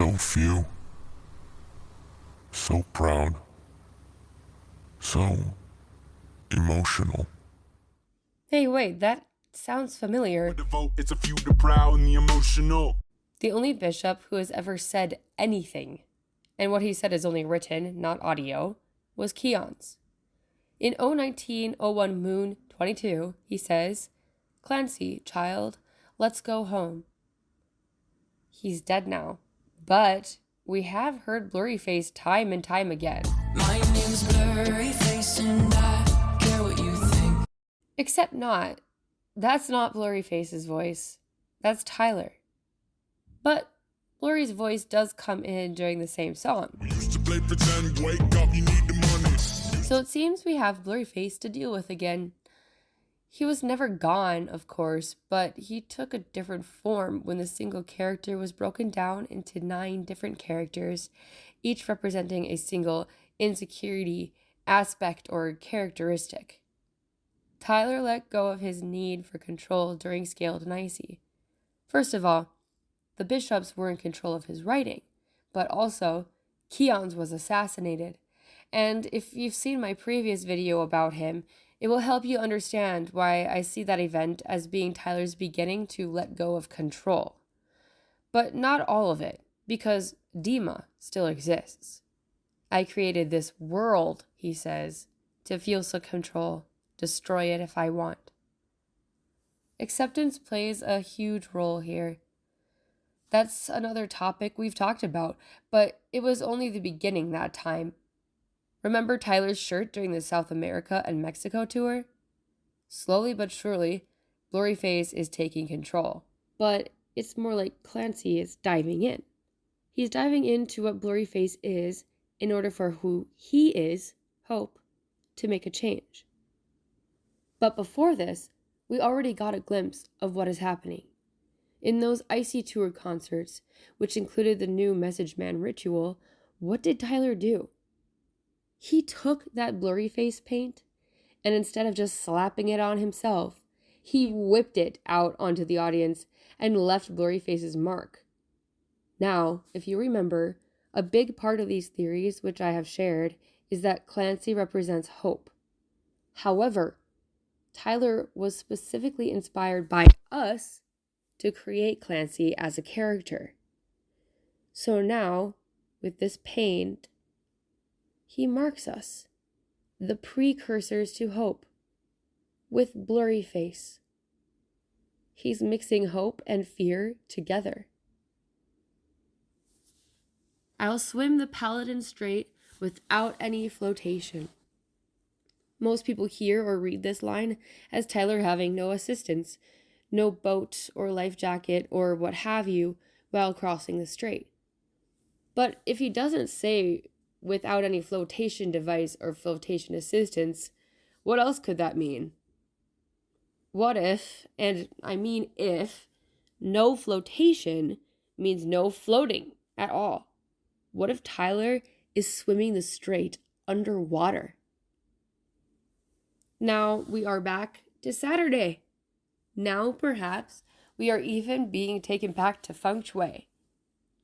So few, so proud, so emotional. Hey, wait, that sounds familiar. The vote, it's a few, the proud and the emotional. The only bishop who has ever said anything, and what he said is only written, not audio, was Keon's. In 01901 Moon 22, he says, "Clancy, child, let's go home." He's dead now, but we have heard Blurryface time and time again. My name's Blurryface and I care what you think. Except not. That's not Blurryface's voice. That's Tyler. But Blurry's voice does come in during the same song. We used to play pretend, wake up, you need the money. So it seems we have Blurryface to deal with again. He was never gone, of course, but he took a different form when the single character was broken down into 9 different characters, each representing a single insecurity, aspect, or characteristic. Tyler let go of his need for control during Scaled and Icy. First of all, the bishops were in control of his writing, but also, Keon's was assassinated. And if you've seen my previous video about him, it will help you understand why I see that event as being Tyler's beginning to let go of control. But not all of it, because Dima still exists. I created this world, he says, to feel some control, destroy it if I want. Acceptance plays a huge role here. That's another topic we've talked about, but it was only the beginning that time. Remember Tyler's shirt during the South America and Mexico tour? Slowly but surely, Blurryface is taking control. But it's more like Clancy is diving in. He's diving into what Blurryface is in order for who he is, Hope, to make a change. But before this, we already got a glimpse of what is happening. In those Icy Tour concerts, which included the new Message Man ritual, what did Tyler do? He took that Blurryface paint, and instead of just slapping it on himself, he whipped it out onto the audience and left Blurryface's mark. Now, if you remember, a big part of these theories, which I have shared, is that Clancy represents hope. However, Tyler was specifically inspired by us to create Clancy as a character. So now, with this paint, he marks us, the precursors to hope, with Blurryface. He's mixing hope and fear together. I'll swim the Paladin Strait without any flotation. Most people hear or read this line as Tyler having no assistance, no boat or life jacket or what have you while crossing the strait. But if he doesn't say without any flotation device or flotation assistance, what else could that mean? What if, and I mean if, no flotation means no floating at all? What if Tyler is swimming the strait underwater? Now we are back to Saturday. Now, perhaps, we are even being taken back to feng shui.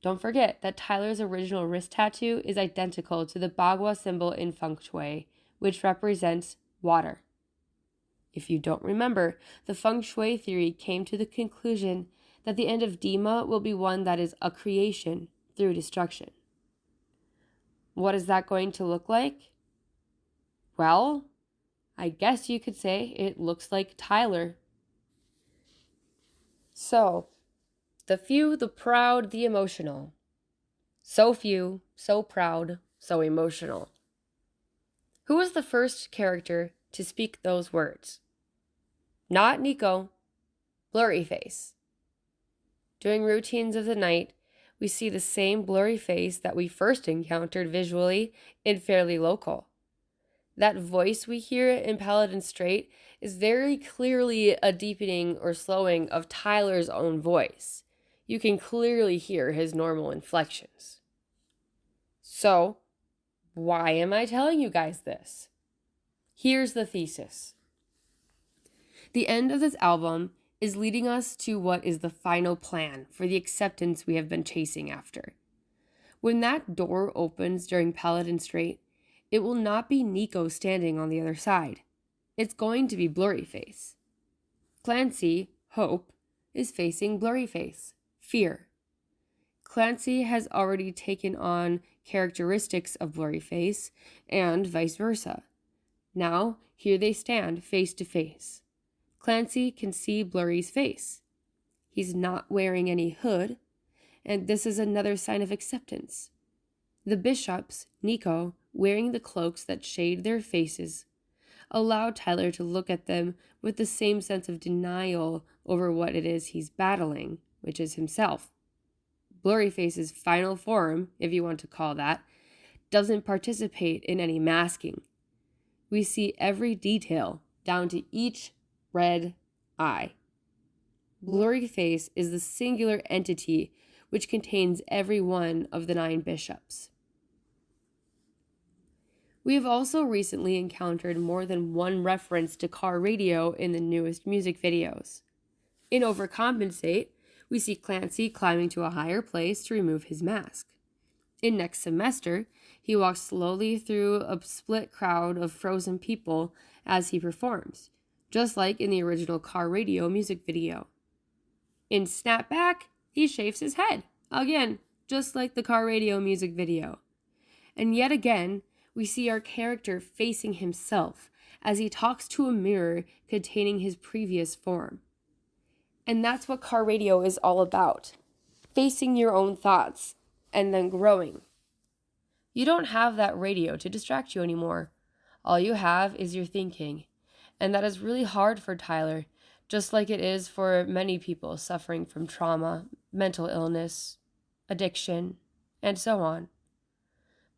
Don't forget that Tyler's original wrist tattoo is identical to the Bagua symbol in feng shui, which represents water. If you don't remember, the feng shui theory came to the conclusion that the end of Dima will be one that is a creation through destruction. What is that going to look like? Well, I guess you could say it looks like Tyler. So, the few, the proud, the emotional. So few, so proud, so emotional. Who was the first character to speak those words? Not Nico, Blurryface. During Routines of the Night, we see the same Blurryface that we first encountered visually in Fairly Local. That voice we hear in Paladin Strait is very clearly a deepening or slowing of Tyler's own voice. You can clearly hear his normal inflections. So, why am I telling you guys this? Here's the thesis. The end of this album is leading us to what is the final plan for the acceptance we have been chasing after. When that door opens during Paladin Strait, it will not be Nico standing on the other side. It's going to be Blurryface. Clancy, Hope, is facing Blurryface, Fear. Clancy has already taken on characteristics of Blurryface, and vice versa. Now, here they stand face to face. Clancy can see Blurry's face. He's not wearing any hood, and this is another sign of acceptance. The bishops, Nico, wearing the cloaks that shade their faces, allow Tyler to look at them with the same sense of denial over what it is he's battling, which is himself. Blurryface's final form, if you want to call that, doesn't participate in any masking. We see every detail, down to each red eye. Blurryface is the singular entity which contains every one of the 9 bishops. We have also recently encountered more than one reference to car radio in the newest music videos. In Overcompensate, we see Clancy climbing to a higher place to remove his mask. In Next Semester, he walks slowly through a split crowd of frozen people as he performs, just like in the original car radio music video. In Snapback, he shaves his head, again, just like the car radio music video. And yet again, we see our character facing himself as he talks to a mirror containing his previous form. And that's what car radio is all about, facing your own thoughts and then growing. You don't have that radio to distract you anymore. All you have is your thinking, and that is really hard for Tyler, just like it is for many people suffering from trauma, mental illness, addiction, and so on.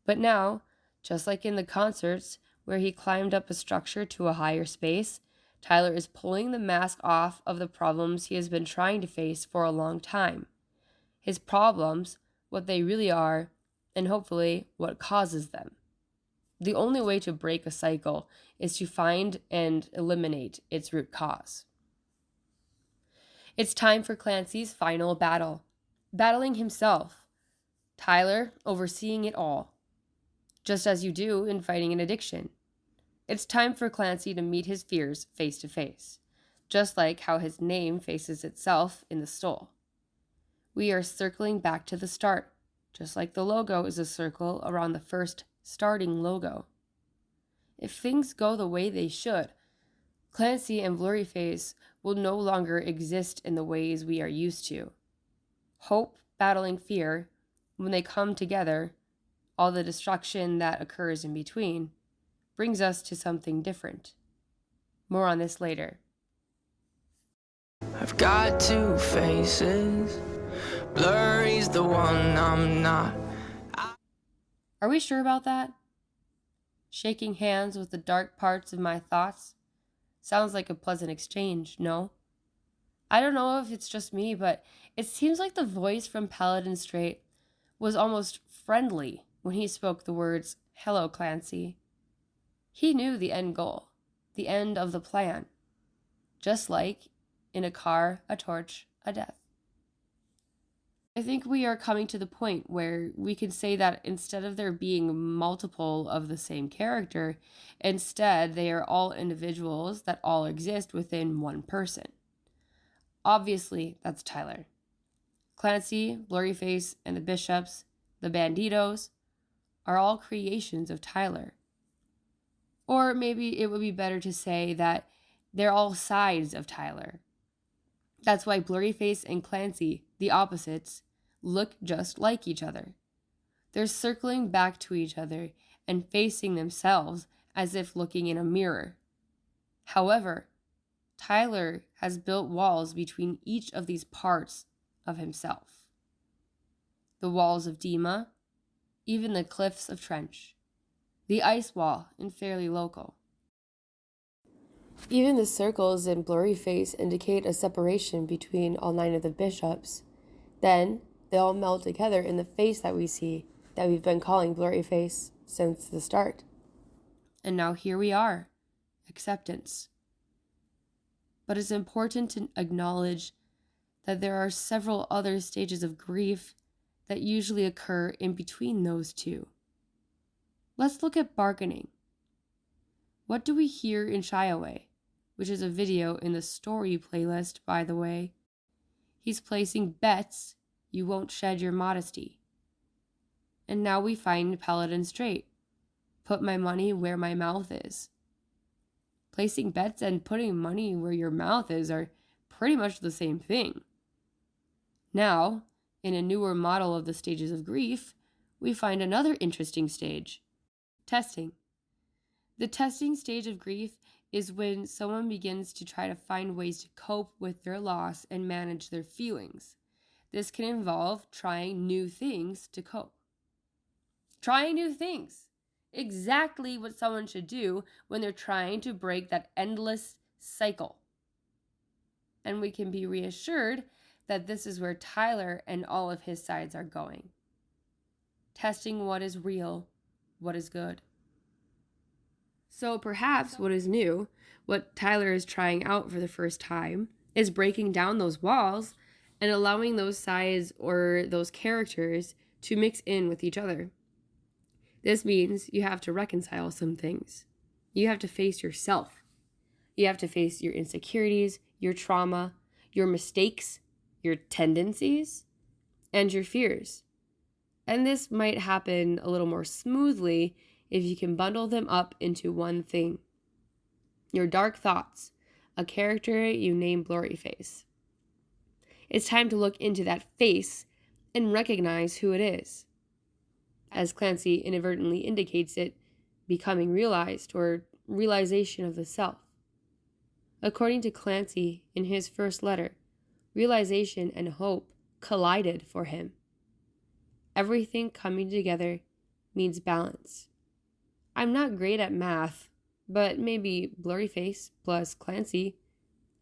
But now, just like in the concerts where he climbed up a structure to a higher space, Tyler is pulling the mask off of the problems he has been trying to face for a long time. His problems, what they really are, and hopefully what causes them. The only way to break a cycle is to find and eliminate its root cause. It's time for Clancy's final battle, battling himself. Tyler overseeing it all, just as you do in fighting an addiction. It's time for Clancy to meet his fears face to face, just like how his name faces itself in the stole. We are circling back to the start, just like the logo is a circle around the first starting logo. If things go the way they should, Clancy and Blurryface will no longer exist in the ways we are used to. Hope battling fear, when they come together, all the destruction that occurs in between, brings us to something different. More on this later. I've got 2 faces. Blurry's the one I'm not. Are we sure about that? Shaking hands with the dark parts of my thoughts sounds like a pleasant exchange, no? I don't know if it's just me, but it seems like the voice from Paladin Strait was almost friendly when he spoke the words, "Hello, Clancy." He knew the end goal, the end of the plan. Just like in a car, a torch, a death. I think we are coming to the point where we can say that instead of there being multiple of the same character, instead they are all individuals that all exist within one person. Obviously, that's Tyler. Clancy, Blurryface, and the Bishops, the Banditos, are all creations of Tyler. Or maybe it would be better to say that they're all sides of Tyler. That's why Blurryface and Clancy, the opposites, look just like each other. They're circling back to each other and facing themselves as if looking in a mirror. However, Tyler has built walls between each of these parts of himself. The walls of Dima, even the cliffs of Trench, the ice wall in Fairly Local. Even the circles in Blurryface indicate a separation between all 9 of the bishops. Then, they all meld together in the face that we see, that we've been calling Blurryface since the start. And now here we are, acceptance. But it's important to acknowledge that there are several other stages of grief that usually occur in between those two. Let's look at bargaining. What do we hear in Shy Away, which is a video in the story playlist, by the way? He's placing bets you won't shed your modesty. And now we find Paladin Strait. Put my money where my mouth is. Placing bets and putting money where your mouth is are pretty much the same thing. Now, in a newer model of the stages of grief, we find another interesting stage: testing. The testing stage of grief is when someone begins to try to find ways to cope with their loss and manage their feelings. This can involve trying new things to cope. Trying new things. Exactly what someone should do when they're trying to break that endless cycle. And we can be reassured that this is where Tyler and all of his sides are going. Testing what is real, what is good. So perhaps what is new, what Tyler is trying out for the first time, is breaking down those walls and allowing those sides or those characters to mix in with each other. This means you have to reconcile some things. You have to face yourself. You have to face your insecurities, your trauma, your mistakes, your tendencies, and your fears. And this might happen a little more smoothly if you can bundle them up into one thing. Your dark thoughts, a character you name Blurryface. It's time to look into that face and recognize who it is. As Clancy inadvertently indicates it, becoming realized or realization of the self. According to Clancy in his first letter, realization and hope collided for him. Everything coming together means balance. I'm not great at math, but maybe Blurryface plus Clancy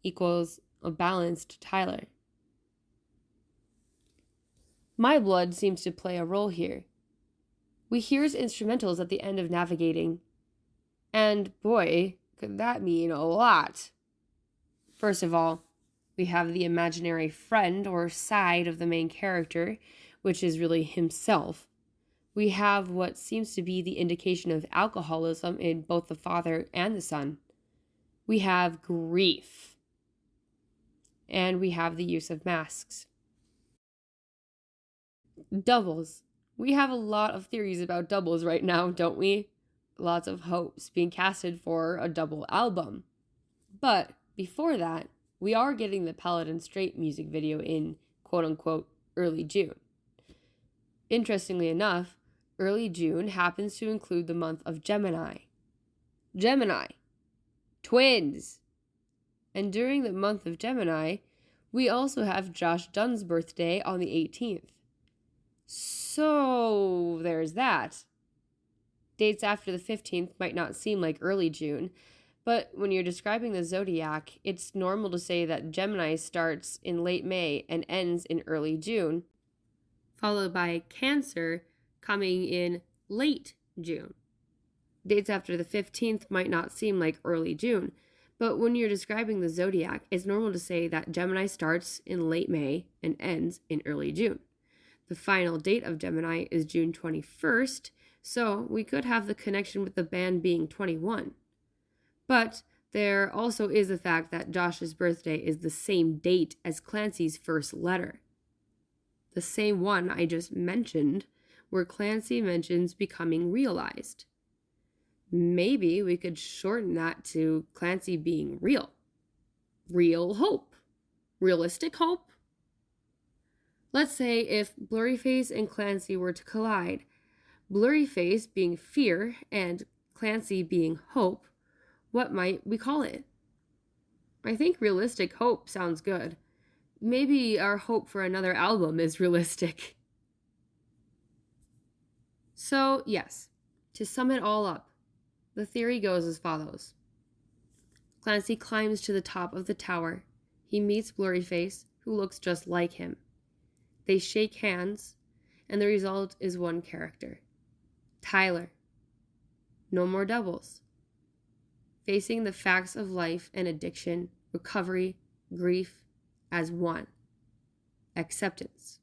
equals a balanced Tyler. My blood seems to play a role here. We hear his instrumentals at the end of Navigating, and boy, could that mean a lot. First of all, we have the imaginary friend or side of the main character, which is really himself. We have what seems to be the indication of alcoholism in both the father and the son. We have grief. And we have the use of masks. Doubles. We have a lot of theories about doubles right now, don't we? Lots of hopes being casted for a double album. But before that, we are getting the Paladin Strait music video in quote-unquote early June. Interestingly enough, early June happens to include the month of Gemini. Gemini. Twins. And during the month of Gemini, we also have Josh Dunn's birthday on the 18th. So there's that. Dates after the 15th might not seem like early June, but when you're describing the zodiac, it's normal to say that Gemini starts in late May and ends in early June, followed by Cancer coming in late June. Dates after the 15th might not seem like early June, but when you're describing the zodiac, it's normal to say that Gemini starts in late May and ends in early June. The final date of Gemini is June 21st, so we could have the connection with the band being 21. But there also is the fact that Josh's birthday is the same date as Clancy's first letter. The same one I just mentioned, where Clancy mentions becoming realized. Maybe we could shorten that to Clancy being real. Real hope. Realistic hope. Let's say if Blurryface and Clancy were to collide, Blurryface being fear and Clancy being hope, what might we call it? I think realistic hope sounds good. Maybe our hope for another album is realistic. So, yes, to sum it all up, the theory goes as follows. Clancy climbs to the top of the tower. He meets Blurryface, who looks just like him. They shake hands, and the result is one character. Tyler. No more doubles. Facing the facts of life and addiction, recovery, grief, as one. Acceptance.